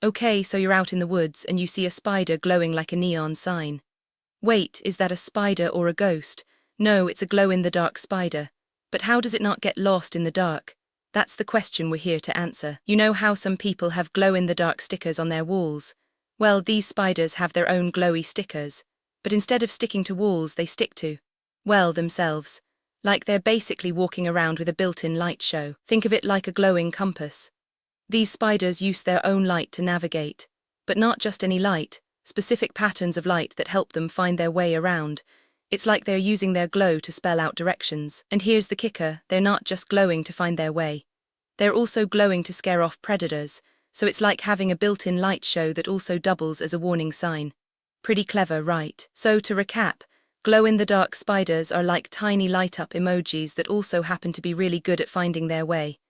Okay, so you're out in the woods and you see a spider glowing like a neon sign. Wait, is that a spider or a ghost? No, it's a glow-in-the-dark spider. But how does it not get lost in the dark? That's the question we're here to answer. You know how some people have glow-in-the-dark stickers on their walls? Well, these spiders have their own glowy stickers. But instead of sticking to walls, they stick to, well, themselves. Like they're basically walking around with a built-in light show. Think of it like a glowing compass. These spiders use their own light to navigate. But not just any light, specific patterns of light that help them find their way around. It's like they're using their glow to spell out directions. And here's the kicker, they're not just glowing to find their way. They're also glowing to scare off predators, so it's like having a built-in light show that also doubles as a warning sign. Pretty clever, right? So to recap, glow-in-the-dark spiders are like tiny light-up emojis that also happen to be really good at finding their way.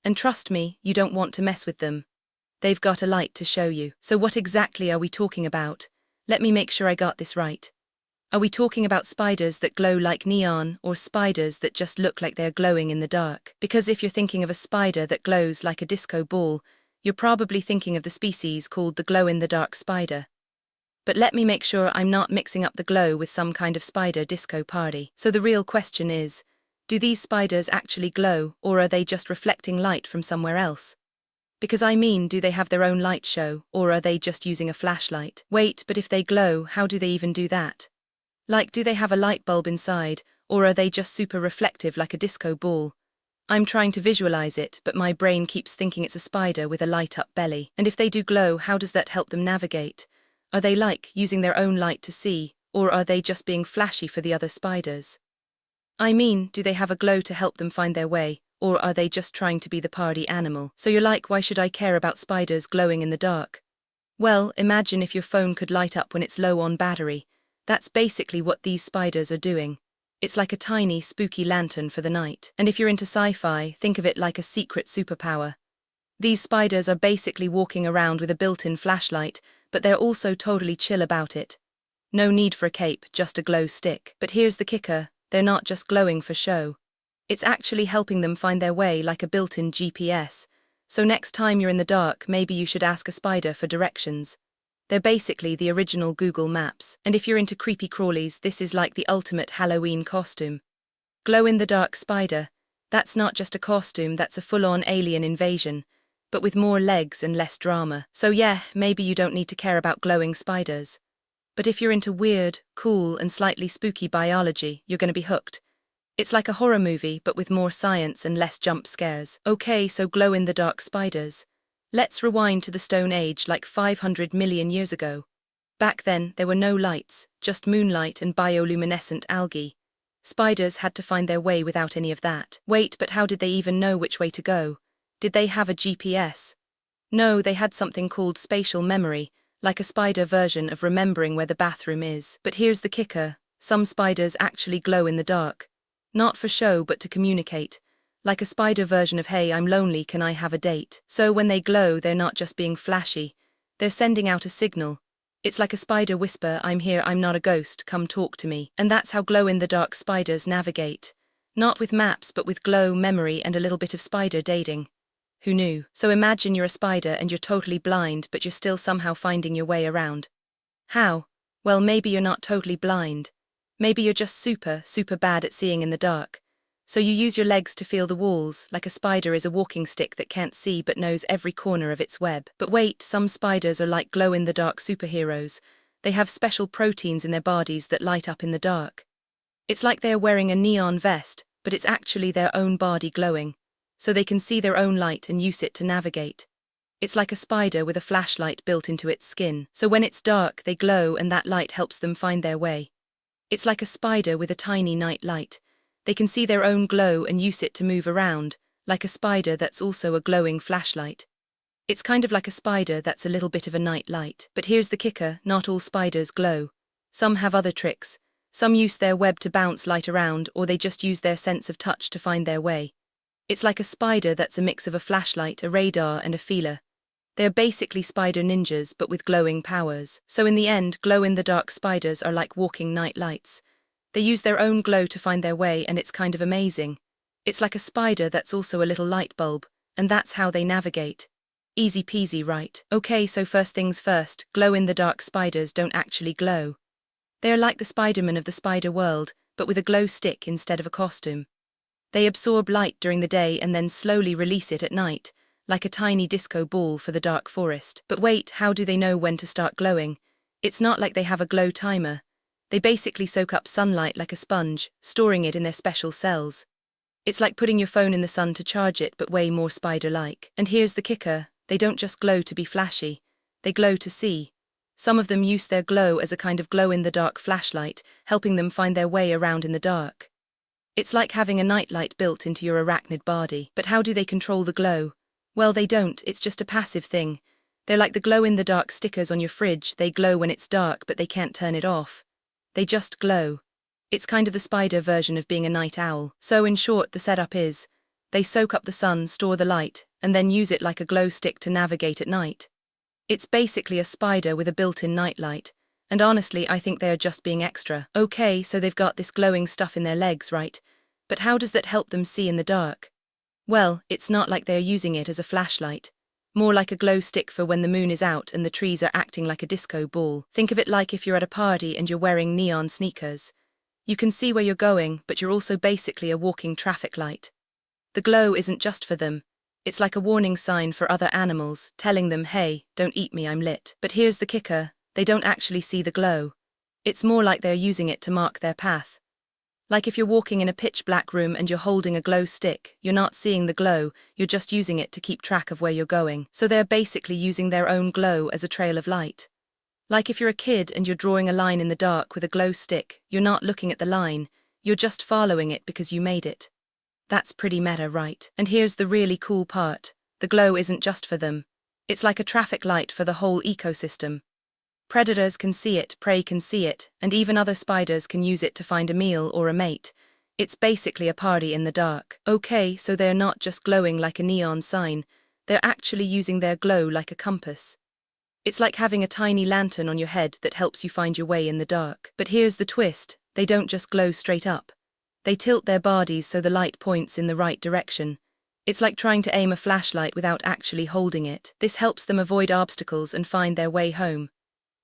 And trust me, you don't want to mess with them. They've got a light to show you. So what exactly are we talking about? Let me make sure I got this right. Are we talking about spiders that glow like neon, or spiders that just look like they're glowing in the dark? Because if you're thinking of a spider that glows like a disco ball, you're probably thinking of the species called the glow-in-the-dark spider. But let me make sure I'm not mixing up the glow with some kind of spider disco party. So the real question is, do these spiders actually glow, or are they just reflecting light from somewhere else? Because I mean, do they have their own light show, or are they just using a flashlight? Wait, but if they glow, how do they even do that? Like, do they have a light bulb inside, or are they just super reflective like a disco ball? I'm trying to visualize it, but my brain keeps thinking it's a spider with a light-up belly. And if they do glow, how does that help them navigate? Are they using their own light to see, or are they just being flashy for the other spiders? I mean, do they have a glow to help them find their way, or are they just trying to be the party animal? So you're like, why should I care about spiders glowing in the dark? Well, imagine if your phone could light up when it's low on battery. That's basically what these spiders are doing. It's like a tiny, spooky lantern for the night. And if you're into sci-fi, think of it like a secret superpower. These spiders are basically walking around with a built-in flashlight, but they're also totally chill about it. No need for a cape, just a glow stick. But here's the kicker, they're not just glowing for show. It's actually helping them find their way like a built-in GPS. So next time you're in the dark, maybe you should ask a spider for directions. They're basically the original Google Maps. And if you're into creepy crawlies, this is like the ultimate Halloween costume. Glow-in-the-dark spider. That's not just a costume, that's a full-on alien invasion, but with more legs and less drama. So yeah, maybe you don't need to care about glowing spiders. But if you're into weird, cool, and slightly spooky biology, you're going to be hooked. It's like a horror movie, but with more science and less jump scares. Okay, so glow-in-the-dark spiders. Let's rewind to the Stone Age, like 500 million years ago. Back then, there were no lights, just moonlight and bioluminescent algae. Spiders had to find their way without any of that. Wait, but how did they even know which way to go? Did they have a GPS? No, they had something called spatial memory, like a spider version of remembering where the bathroom is. But here's the kicker, some spiders actually glow in the dark. Not for show, but to communicate. Like a spider version of, hey, I'm lonely, can I have a date? So when they glow, they're not just being flashy. They're sending out a signal. It's like a spider whisper, I'm here, I'm not a ghost, come talk to me. And that's how glow-in-the-dark spiders navigate. Not with maps, but with glow, memory, and a little bit of spider dating. Who knew? So imagine you're a spider and you're totally blind, but you're still somehow finding your way around. How? Well, maybe you're not totally blind. Maybe you're just super bad at seeing in the dark. So you use your legs to feel the walls, like a spider is a walking stick that can't see but knows every corner of its web. But wait, some spiders are like glow-in-the-dark superheroes. They have special proteins in their bodies that light up in the dark. It's like they're wearing a neon vest, but it's actually their own body glowing. So they can see their own light and use it to navigate. It's like a spider with a flashlight built into its skin. So when it's dark, they glow and that light helps them find their way. It's like a spider with a tiny night light. They can see their own glow and use it to move around, like a spider that's also a glowing flashlight. It's kind of like a spider that's a little bit of a night light. But here's the kicker, not all spiders glow. Some have other tricks. Some use their web to bounce light around, or they just use their sense of touch to find their way. It's like a spider that's a mix of a flashlight, a radar, and a feeler. They're basically spider ninjas, but with glowing powers. So in the end, glow-in-the-dark spiders are like walking night lights. They use their own glow to find their way, and it's kind of amazing. It's like a spider that's also a little light bulb, and that's how they navigate. Easy peasy, right? Okay, so first things first, glow-in-the-dark spiders don't actually glow. They are like the Spider-Man of the spider world, but with a glow stick instead of a costume. They absorb light during the day and then slowly release it at night, like a tiny disco ball for the dark forest. But wait, how do they know when to start glowing? It's not like they have a glow timer. They basically soak up sunlight like a sponge, storing it in their special cells. It's like putting your phone in the sun to charge it, but way more spider-like. And here's the kicker, they don't just glow to be flashy, they glow to see. Some of them use their glow as a kind of glow-in-the-dark flashlight, helping them find their way around in the dark. It's like having a nightlight built into your arachnid body. But how do they control the glow? Well, they don't, it's just a passive thing. They're like the glow-in-the-dark stickers on your fridge, they glow when it's dark but they can't turn it off. They just glow. It's kind of the spider version of being a night owl. So in short, the setup is, they soak up the sun, store the light, and then use it like a glow stick to navigate at night. It's basically a spider with a built-in nightlight, and honestly I think they are just being extra. Okay, so they've got this glowing stuff in their legs, right? But how does that help them see in the dark? Well, it's not like they're using it as a flashlight. More like a glow stick for when the moon is out and the trees are acting like a disco ball. Think of it like if you're at a party and you're wearing neon sneakers. You can see where you're going, but you're also basically a walking traffic light. The glow isn't just for them. It's like a warning sign for other animals, telling them, hey, don't eat me, I'm lit. But here's the kicker, they don't actually see the glow. It's more like they're using it to mark their path. Like if you're walking in a pitch-black room and you're holding a glow stick, you're not seeing the glow, you're just using it to keep track of where you're going. So they're basically using their own glow as a trail of light. Like if you're a kid and you're drawing a line in the dark with a glow stick, you're not looking at the line, you're just following it because you made it. That's pretty meta, right? And here's the really cool part, the glow isn't just for them. It's like a traffic light for the whole ecosystem. Predators can see it, prey can see it, and even other spiders can use it to find a meal or a mate. It's basically a party in the dark. Okay, so they're not just glowing like a neon sign, they're actually using their glow like a compass. It's like having a tiny lantern on your head that helps you find your way in the dark. But here's the twist, they don't just glow straight up. They tilt their bodies so the light points in the right direction. It's like trying to aim a flashlight without actually holding it. This helps them avoid obstacles and find their way home.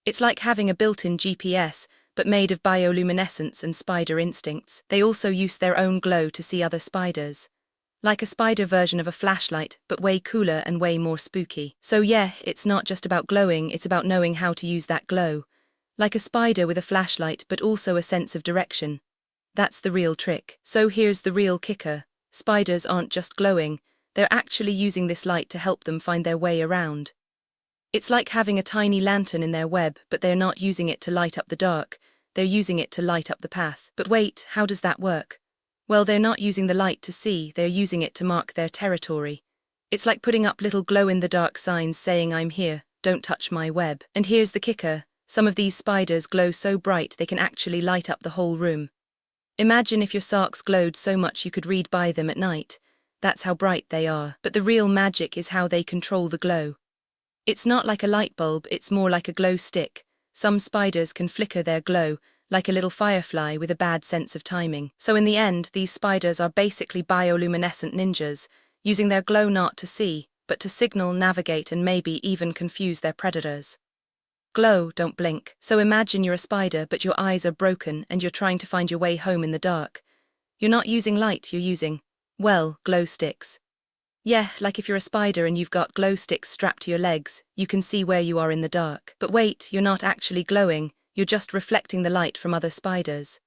It's like having a built-in GPS, but made of bioluminescence and spider instincts. They also use their own glow to see other spiders. Like a spider version of a flashlight, but way cooler and way more spooky. So yeah, it's not just about glowing, it's about knowing how to use that glow. Like a spider with a flashlight, but also a sense of direction. That's the real trick. So here's the real kicker. Spiders aren't just glowing, they're actually using this light to help them find their way around. It's like having a tiny lantern in their web, but they're not using it to light up the dark, they're using it to light up the path. But wait, how does that work? Well, they're not using the light to see, they're using it to mark their territory. It's like putting up little glow-in-the-dark signs saying I'm here, don't touch my web. And here's the kicker, some of these spiders glow so bright they can actually light up the whole room. Imagine if your socks glowed so much you could read by them at night. That's how bright they are. But the real magic is how they control the glow. It's not like a light bulb, it's more like a glow stick. Some spiders can flicker their glow, like a little firefly with a bad sense of timing. So in the end, these spiders are basically bioluminescent ninjas, using their glow not to see, but to signal, navigate, and maybe even confuse their predators. Glow, don't blink. So imagine you're a spider, but your eyes are broken and you're trying to find your way home in the dark. You're not using light, you're using, well, glow sticks. Yeah, like if you're a spider and you've got glow sticks strapped to your legs, you can see where you are in the dark. But wait, you're not actually glowing, you're just reflecting the light from other spiders.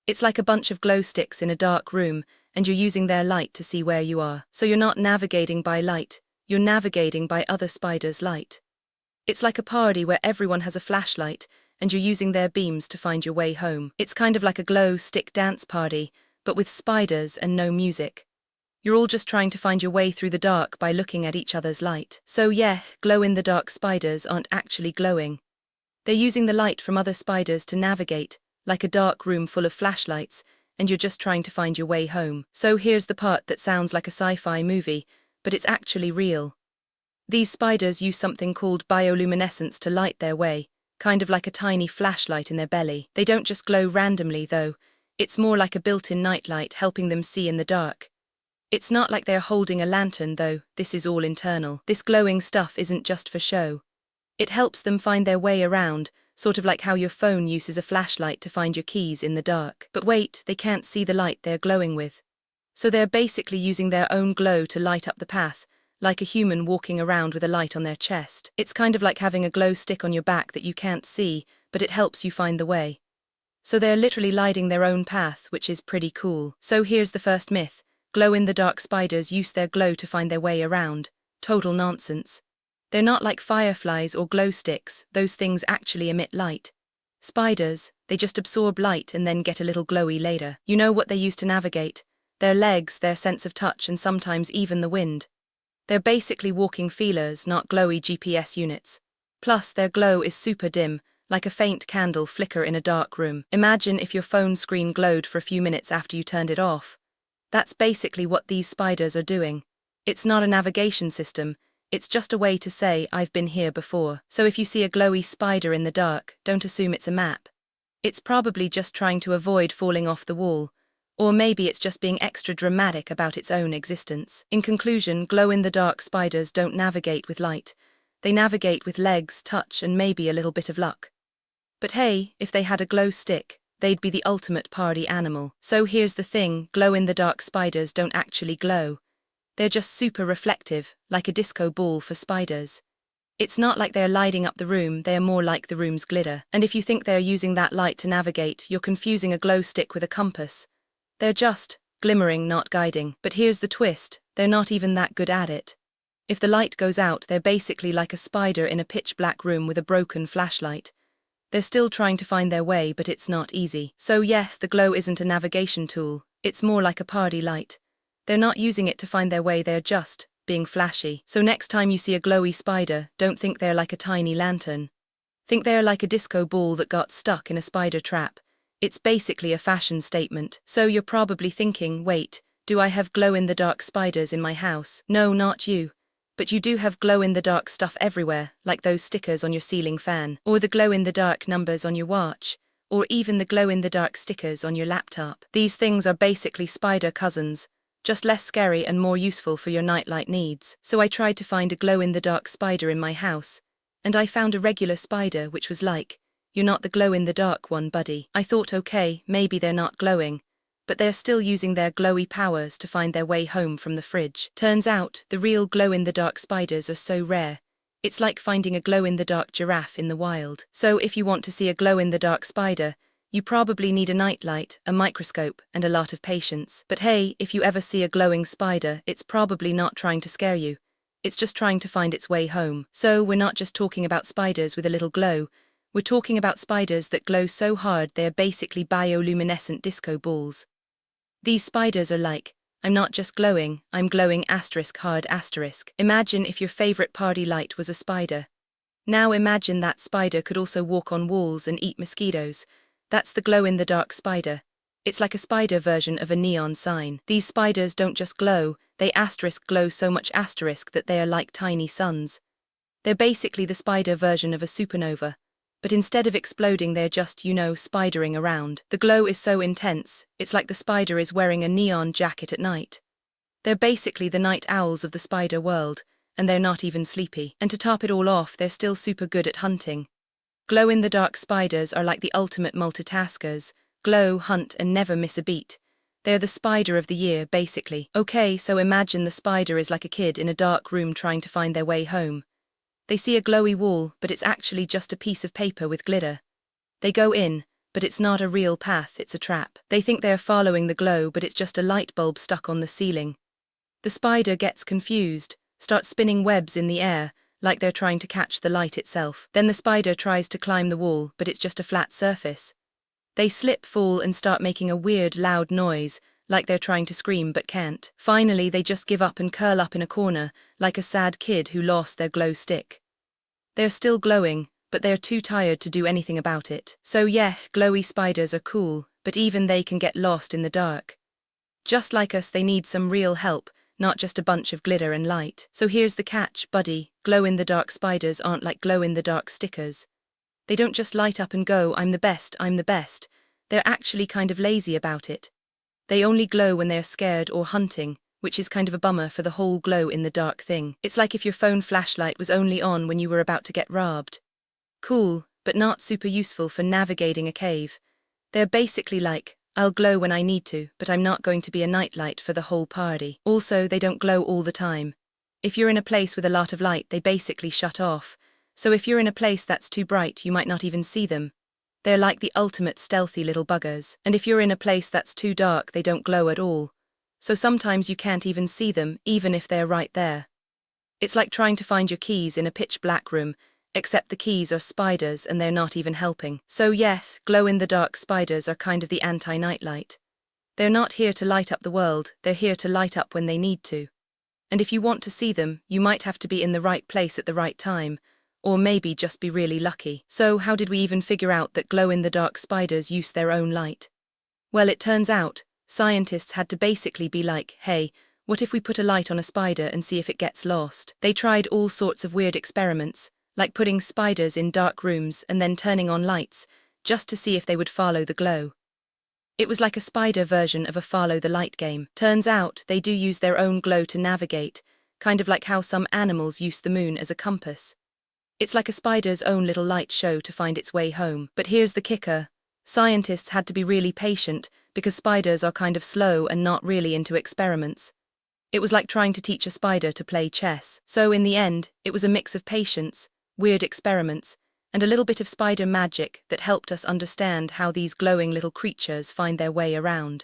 It's like a bunch of glow sticks in a dark room, and you're using their light to see where you are. So you're not navigating by light, you're navigating by other spiders' light. It's like a party where everyone has a flashlight, and you're using their beams to find your way home. It's kind of like a glow stick dance party, but with spiders and no music. You're all just trying to find your way through the dark by looking at each other's light. So yeah, glow-in-the-dark spiders aren't actually glowing. They're using the light from other spiders to navigate, like a dark room full of flashlights, and you're just trying to find your way home. So here's the part that sounds like a sci-fi movie, but it's actually real. These spiders use something called bioluminescence to light their way, kind of like a tiny flashlight in their belly. They don't just glow randomly though, it's more like a built-in nightlight helping them see in the dark. It's not like they're holding a lantern though, this is all internal. This glowing stuff isn't just for show. It helps them find their way around, sort of like how your phone uses a flashlight to find your keys in the dark. But wait, they can't see the light they're glowing with. So they're basically using their own glow to light up the path, like a human walking around with a light on their chest. It's kind of like having a glow stick on your back that you can't see, but it helps you find the way. So they're literally lighting their own path, which is pretty cool. So here's the first myth. Glow-in-the-dark spiders use their glow to find their way around. Total nonsense. They're not like fireflies or glow sticks, those things actually emit light. Spiders, they just absorb light and then get a little glowy later. You know what they use to navigate? Their legs, their sense of touch, and sometimes even the wind. They're basically walking feelers, not glowy GPS units. Plus, their glow is super dim, like a faint candle flicker in a dark room. Imagine if your phone screen glowed for a few minutes after you turned it off. That's basically what these spiders are doing. It's not a navigation system, it's just a way to say, I've been here before. So if you see a glowy spider in the dark, don't assume it's a map. It's probably just trying to avoid falling off the wall. Or maybe it's just being extra dramatic about its own existence. In conclusion, glow-in-the-dark spiders don't navigate with light. They navigate with legs, touch, and maybe a little bit of luck. But hey, if they had a glow stick, they'd be the ultimate party animal. So here's the thing, glow-in-the-dark spiders don't actually glow. They're just super reflective, like a disco ball for spiders. It's not like they're lighting up the room, they're more like the room's glitter. And if you think they're using that light to navigate, you're confusing a glow stick with a compass. They're just glimmering, not guiding. But here's the twist, they're not even that good at it. If the light goes out, they're basically like a spider in a pitch-black room with a broken flashlight. They're still trying to find their way, but it's not easy. So yeah, the glow isn't a navigation tool, it's more like a party light. They're not using it to find their way, they're just being flashy. So next time you see a glowy spider, don't think they're like a tiny lantern. Think they're like a disco ball that got stuck in a spider trap. It's basically a fashion statement. So you're probably thinking, wait, do I have glow-in-the-dark spiders in my house? No, not you. But you do have glow-in-the-dark stuff everywhere, like those stickers on your ceiling fan, or the glow-in-the-dark numbers on your watch, or even the glow-in-the-dark stickers on your laptop. These things are basically spider cousins, just less scary and more useful for your nightlight needs. So I tried to find a glow-in-the-dark spider in my house, and I found a regular spider which was like, you're not the glow-in-the-dark one, buddy. I thought, okay, maybe they're not glowing, but they're still using their glowy powers to find their way home from the fridge. Turns out, the real glow-in-the-dark spiders are so rare. It's like finding a glow-in-the-dark giraffe in the wild. So if you want to see a glow-in-the-dark spider, you probably need a nightlight, a microscope, and a lot of patience. But hey, if you ever see a glowing spider, it's probably not trying to scare you. It's just trying to find its way home. So we're not just talking about spiders with a little glow, we're talking about spiders that glow so hard they're basically bioluminescent disco balls. These spiders are like, I'm not just glowing, I'm glowing *hard*. Imagine if your favorite party light was a spider. Now imagine that spider could also walk on walls and eat mosquitoes. That's the glow-in-the-dark spider. It's like a spider version of a neon sign. These spiders don't just glow, they glow so much that they are like tiny suns. They're basically the spider version of a supernova. But instead of exploding, they're just, spidering around. The glow is so intense, it's like the spider is wearing a neon jacket at night. They're basically the night owls of the spider world, and they're not even sleepy. And to top it all off, they're still super good at hunting. Glow-in-the-dark spiders are like the ultimate multitaskers, glow, hunt, and never miss a beat. They're the spider of the year, basically. Okay, so imagine the spider is like a kid in a dark room trying to find their way home. They see a glowy wall, but it's actually just a piece of paper with glitter. They go in, but it's not a real path, it's a trap. They think they're following the glow, but it's just a light bulb stuck on the ceiling. The spider gets confused, starts spinning webs in the air, like they're trying to catch the light itself. Then the spider tries to climb the wall, but it's just a flat surface. They slip, fall, and start making a weird, loud noise, like they're trying to scream but can't. Finally, they just give up and curl up in a corner, like a sad kid who lost their glow stick. They're still glowing, but they're too tired to do anything about it. So yeah, glowy spiders are cool, but even they can get lost in the dark. Just like us, they need some real help, not just a bunch of glitter and light. So here's the catch, buddy, glow-in-the-dark spiders aren't like glow-in-the-dark stickers. They don't just light up and go, I'm the best, I'm the best. They're actually kind of lazy about it. They only glow when they're scared or hunting, which is kind of a bummer for the whole glow-in-the-dark thing. It's like if your phone flashlight was only on when you were about to get robbed. Cool, but not super useful for navigating a cave. They're basically like, I'll glow when I need to, but I'm not going to be a nightlight for the whole party. Also, they don't glow all the time. If you're in a place with a lot of light, they basically shut off. So if you're in a place that's too bright, you might not even see them. They're like the ultimate stealthy little buggers. And if you're in a place that's too dark, they don't glow at all. So sometimes you can't even see them, even if they're right there. It's like trying to find your keys in a pitch-black room, except the keys are spiders and they're not even helping. So yes, glow-in-the-dark spiders are kind of the anti-nightlight. They're not here to light up the world, they're here to light up when they need to. And if you want to see them, you might have to be in the right place at the right time, or maybe just be really lucky. So how did we even figure out that glow-in-the-dark spiders use their own light? Well, it turns out, scientists had to basically be like, hey, what if we put a light on a spider and see if it gets lost? They tried all sorts of weird experiments, like putting spiders in dark rooms and then turning on lights, just to see if they would follow the glow. It was like a spider version of a follow the light game. Turns out, they do use their own glow to navigate, kind of like how some animals use the moon as a compass. It's like a spider's own little light show to find its way home. But here's the kicker. Scientists had to be really patient, because spiders are kind of slow and not really into experiments. It was like trying to teach a spider to play chess. So in the end, it was a mix of patience, weird experiments, and a little bit of spider magic that helped us understand how these glowing little creatures find their way around.